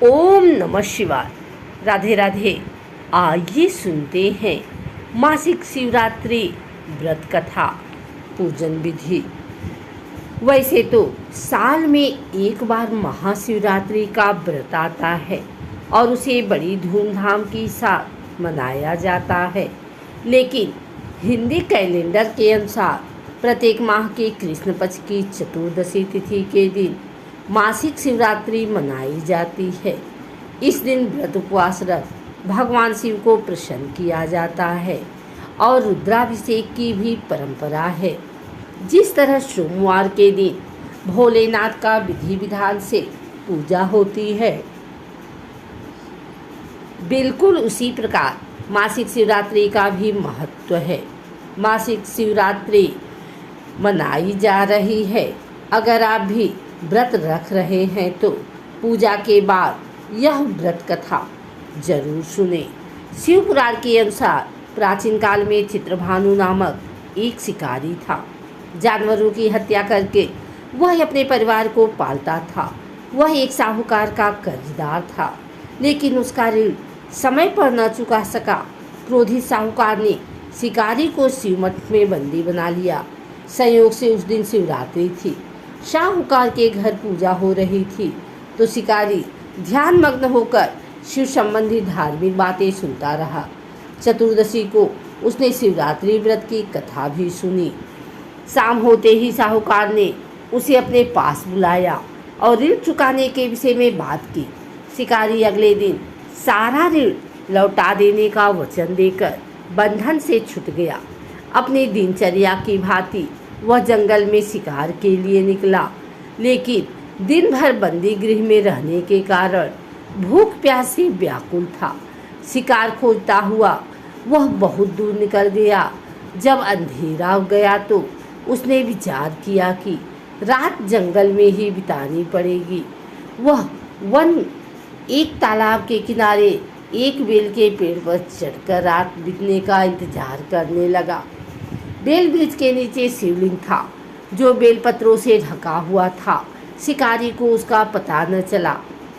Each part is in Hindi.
ओम नमः शिवाय। राधे राधे। आइए सुनते हैं मासिक शिवरात्रि व्रत कथा पूजन विधि। वैसे तो साल में एक बार महाशिवरात्रि का व्रत आता है और उसे बड़ी धूमधाम के साथ मनाया जाता है, लेकिन हिंदी कैलेंडर के अनुसार प्रत्येक माह के कृष्ण पक्ष की चतुर्दशी तिथि के दिन मासिक शिवरात्रि मनाई जाती है। इस दिन व्रत उपवास रख भगवान शिव को प्रसन्न किया जाता है और रुद्राभिषेक की भी परंपरा है। जिस तरह सोमवार के दिन भोलेनाथ का विधि विधान से पूजा होती है, बिल्कुल उसी प्रकार मासिक शिवरात्रि का भी महत्व है। मासिक शिवरात्रि मनाई जा रही है। अगर आप भी व्रत रख रहे हैं तो पूजा के बाद यह व्रत कथा जरूर सुने। शिव पुराण के अनुसार प्राचीन काल में चित्रभानु नामक एक शिकारी था। जानवरों की हत्या करके वह अपने परिवार को पालता था। वह एक साहूकार का कर्जदार था, लेकिन उसका ऋण समय पर न चुका सका। क्रोधित साहूकार ने शिकारी को शिवमठ में बंदी बना लिया। संयोग से उस दिन शिवरात्रि थी। साहूकार के घर पूजा हो रही थी तो शिकारी ध्यान मग्न होकर शिव संबंधी धार्मिक बातें सुनता रहा। चतुर्दशी को उसने शिवरात्रि व्रत की कथा भी सुनी। शाम होते ही साहूकार ने उसे अपने पास बुलाया और ऋण चुकाने के विषय में बात की। शिकारी अगले दिन सारा ऋण लौटा देने का वचन देकर बंधन से छूट गया। अपनी दिनचर्या की भांति वह जंगल में शिकार के लिए निकला, लेकिन दिन भर बंदी गृह में रहने के कारण भूख प्यास से व्याकुल था। शिकार खोजता हुआ वह बहुत दूर निकल गया। जब अंधेरा हो गया तो उसने विचार किया कि रात जंगल में ही बितानी पड़ेगी। वह वन एक तालाब के किनारे एक बेल के पेड़ पर चढ़कर रात बीतने का इंतजार करने लगा। बेल वृक्ष के नीचे शिवलिंग था जो बेलपत्रों से ढका हुआ था। शिकारी को उसका पता न चला।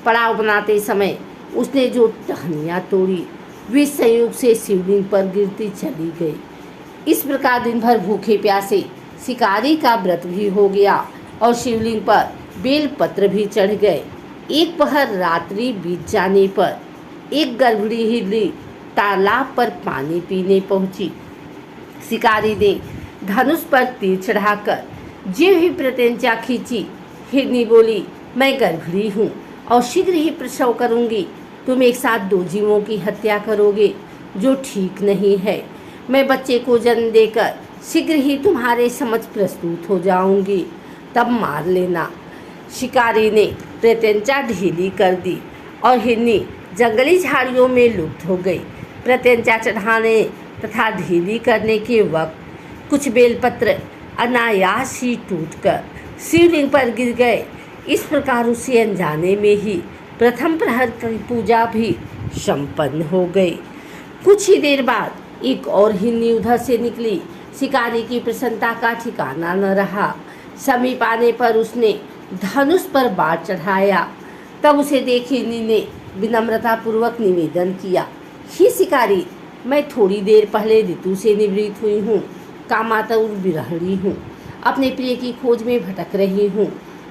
पड़ाव बनाते समय उसने जो टहनियाँ तोड़ी वे संयोग से शिवलिंग पर गिरती चली गई। इस प्रकार दिन भर भूखे प्यासे शिकारी का व्रत भी हो गया और शिवलिंग पर बेलपत्र भी चढ़ गए। एक पहर रात्रि बीत जाने पर एक गर्भणी हिरनी तालाब पर पानी पीने पहुंची। शिकारी ने धनुष पर तीर चढ़ाकर ज्यों ही प्रत्यंचा खींची। हिरनी बोली, मैं गर्भणी हूँ और शीघ्र ही प्रसव करूँगी। तुम एक साथ दो जीवों की हत्या करोगे, जो ठीक नहीं है। मैं बच्चे को जन्म देकर शीघ्र ही तुम्हारे समक्ष प्रस्तुत हो जाऊँगी, तब मार लेना। शिकारी ने प्रत्यंचा ढीली कर दी और हिरनी जंगली झाड़ियों में लुप्त हो गई। प्रत्यंचा चढ़ाने तथा ढीली करने के वक्त कुछ बेलपत्र अनायास ही टूटकर शिवलिंग पर गिर गए। इस प्रकार उसे अनजाने में ही प्रथम प्रहर की पूजा भी संपन्न हो गई। कुछ ही देर बाद एक और हिरनी उधर से निकली। शिकारी की प्रसन्नता का ठिकाना न रहा। समीप आने पर उसने धनुष पर बाण चढ़ाया। तब उसे देख हिरनी ने विनम्रतापूर्वक निवेदन किया, हे शिकारी, मैं थोड़ी देर पहले ऋतु से निवृत्त हुई हूँ। कामातुर विरहिणी हूँ। अपने प्रिय की खोज में भटक रही हूँ।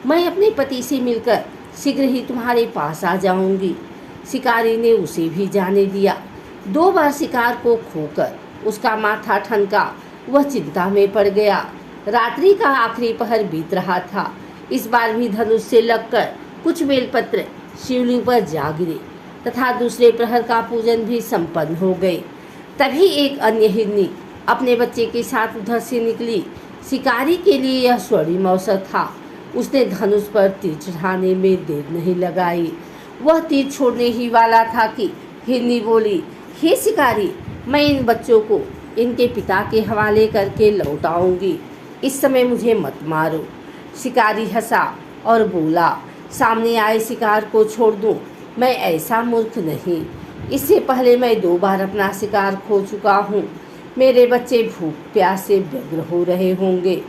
मैं अपने पति से मिलकर शीघ्र ही तुम्हारे पास आ जाऊँगी। शिकारी ने उसे भी जाने दिया। 2 बार शिकार को खोकर उसका माथा ठनका। वह चिंता में पड़ गया। रात्रि का आखिरी पहर बीत रहा था। इस बार भी धनुष से लगकर कुछ बेलपत्र शिवलिंग पर जा गिरे तथा दूसरे प्रहर का पूजन भी संपन्न हो गए। तभी एक अन्य हिरनी अपने बच्चे के साथ उधर से निकली। शिकारी के लिए यह स्वर्णिम अवसर था। उसने धनुष पर तीर चढ़ाने में देर नहीं लगाई। वह तीर छोड़ने ही वाला था कि हिरनी बोली, हे शिकारी, मैं इन बच्चों को इनके पिता के हवाले करके लौट आऊँगी। इस समय मुझे मत मारो। शिकारी हंसा और बोला, सामने आए शिकार को छोड़ दूं? मैं ऐसा मूर्ख नहीं। इससे पहले मैं 2 बार अपना शिकार खो चुका हूँ। मेरे बच्चे भूख प्यास से व्यग्र हो रहे होंगे।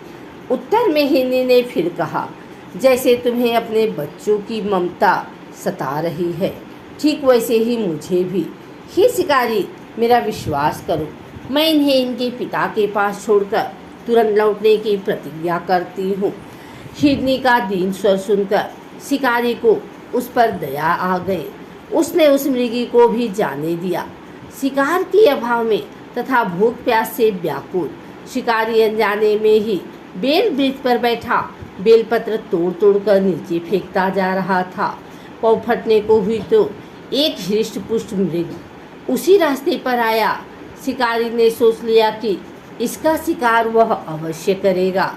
उत्तर में हिरनी ने फिर कहा, जैसे तुम्हें अपने बच्चों की ममता सता रही है। ठीक वैसे ही मुझे भी। हे शिकारी, मेरा विश्वास करो, मैं इन्हें इनके पिता के पास छोड़कर तुरंत लौटने की प्रतिज्ञा करती हूँ। हिरनी का दीन स्वर सुनकर शिकारी को उस पर दया आ गई। उसने उस मृगी को भी जाने दिया। शिकार के अभाव में तथा भूख प्यास से व्याकुल शिकारी अनजाने में ही बेल वृक्ष पर बैठा बेलपत्र तोड़ तोड़ कर नीचे फेंकता जा रहा था। पाँव फटने को हुई तो एक हृष्ट पुष्ट मृग उसी रास्ते पर आया। शिकारी ने सोच लिया कि इसका शिकार वह अवश्य करेगा।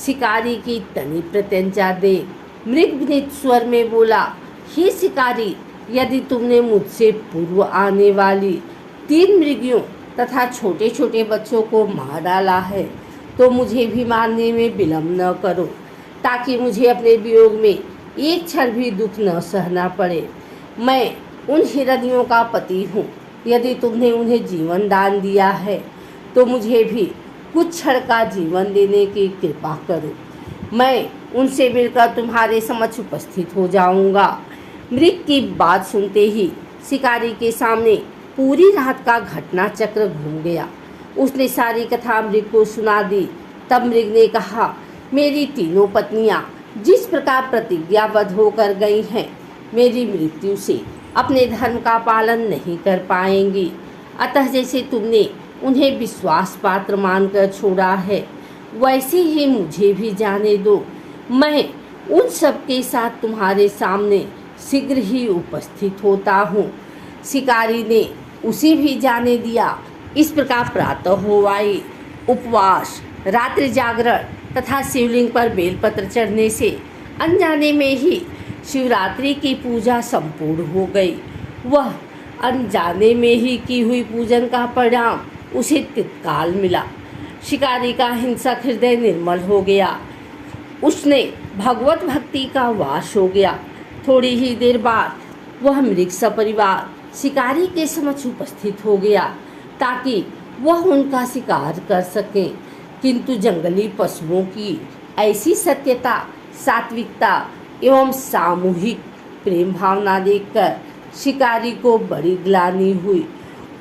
शिकारी की तनी प्रत्यंचा देख मृग विनीत स्वर में बोला, हे शिकारी, यदि तुमने मुझसे पूर्व आने वाली 3 मृगियों तथा छोटे छोटे बच्चों को मार डाला है तो मुझे भी मारने में विलम्ब न करो, ताकि मुझे अपने वियोग में एक क्षण भी दुख न सहना पड़े। मैं उन हिरनियों का पति हूँ। यदि तुमने उन्हें जीवन दान दिया है तो मुझे भी कुछ क्षण का जीवन देने की कृपा करो। मैं उनसे मिलकर तुम्हारे समक्ष उपस्थित हो जाऊंगा। मृग की बात सुनते ही शिकारी के सामने पूरी रात का घटना चक्र घूम गया। उसने सारी कथा मृग को सुना दी। तब मृग ने कहा, मेरी तीनों पत्नियां जिस प्रकार प्रतिज्ञाबद्ध होकर गई हैं, मेरी मृत्यु से अपने धर्म का पालन नहीं कर पाएंगी। अतः जैसे तुमने उन्हें विश्वास पात्र मानकर छोड़ा है, वैसे ही मुझे भी जाने दो। मैं उन सब के साथ तुम्हारे सामने शीघ्र ही उपस्थित होता हूँ। शिकारी ने उसे भी जाने दिया। इस प्रकार प्रातः हो आई। उपवास, रात्रि जागरण तथा शिवलिंग पर बेलपत्र चढ़ने से अनजाने में ही शिवरात्रि की पूजा संपूर्ण हो गई। वह अनजाने में ही की हुई पूजन का परिणाम उसे तत्काल मिला। शिकारी का हिंसक हृदय निर्मल हो गया। उसने भगवत भक्ति का वास हो गया। थोड़ी ही देर बाद वह मृग सपरिवार शिकारी के समक्ष उपस्थित हो गया ताकि वह उनका शिकार कर सके। किंतु जंगली पशुओं की ऐसी सत्यता, सात्विकता एवं सामूहिक प्रेम भावना देखकर शिकारी को बड़ी ग्लानि हुई।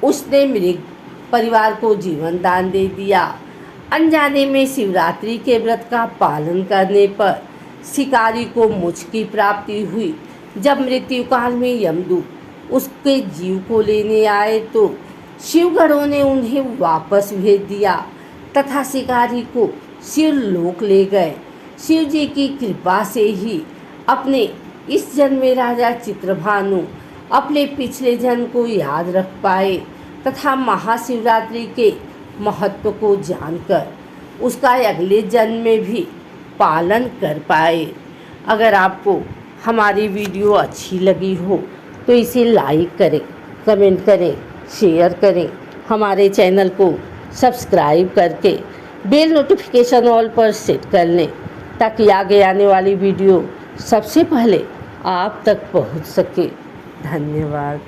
उसने मृग परिवार को जीवन दान दे दिया। अनजाने में शिवरात्रि के व्रत का पालन करने पर शिकारी को मोक्ष की प्राप्ति हुई। जब मृत्यु काल में यमदूत उसके जीव को लेने आए तो शिवगणों ने उन्हें वापस भेज दिया तथा शिकारी को शिवलोक ले गए। शिव जी की कृपा से ही अपने इस जन्म में राजा चित्रभानु अपने पिछले जन्म को याद रख पाए तथा महाशिवरात्रि के महत्व को जानकर उसका अगले जन्म में भी पालन कर पाए। अगर आपको हमारी वीडियो अच्छी लगी हो तो इसे लाइक करें, कमेंट करें, शेयर करें। हमारे चैनल को सब्सक्राइब करके बेल नोटिफिकेशन ऑल पर सेट कर लें ताकि आगे आने वाली वीडियो सबसे पहले आप तक पहुंच सके। धन्यवाद।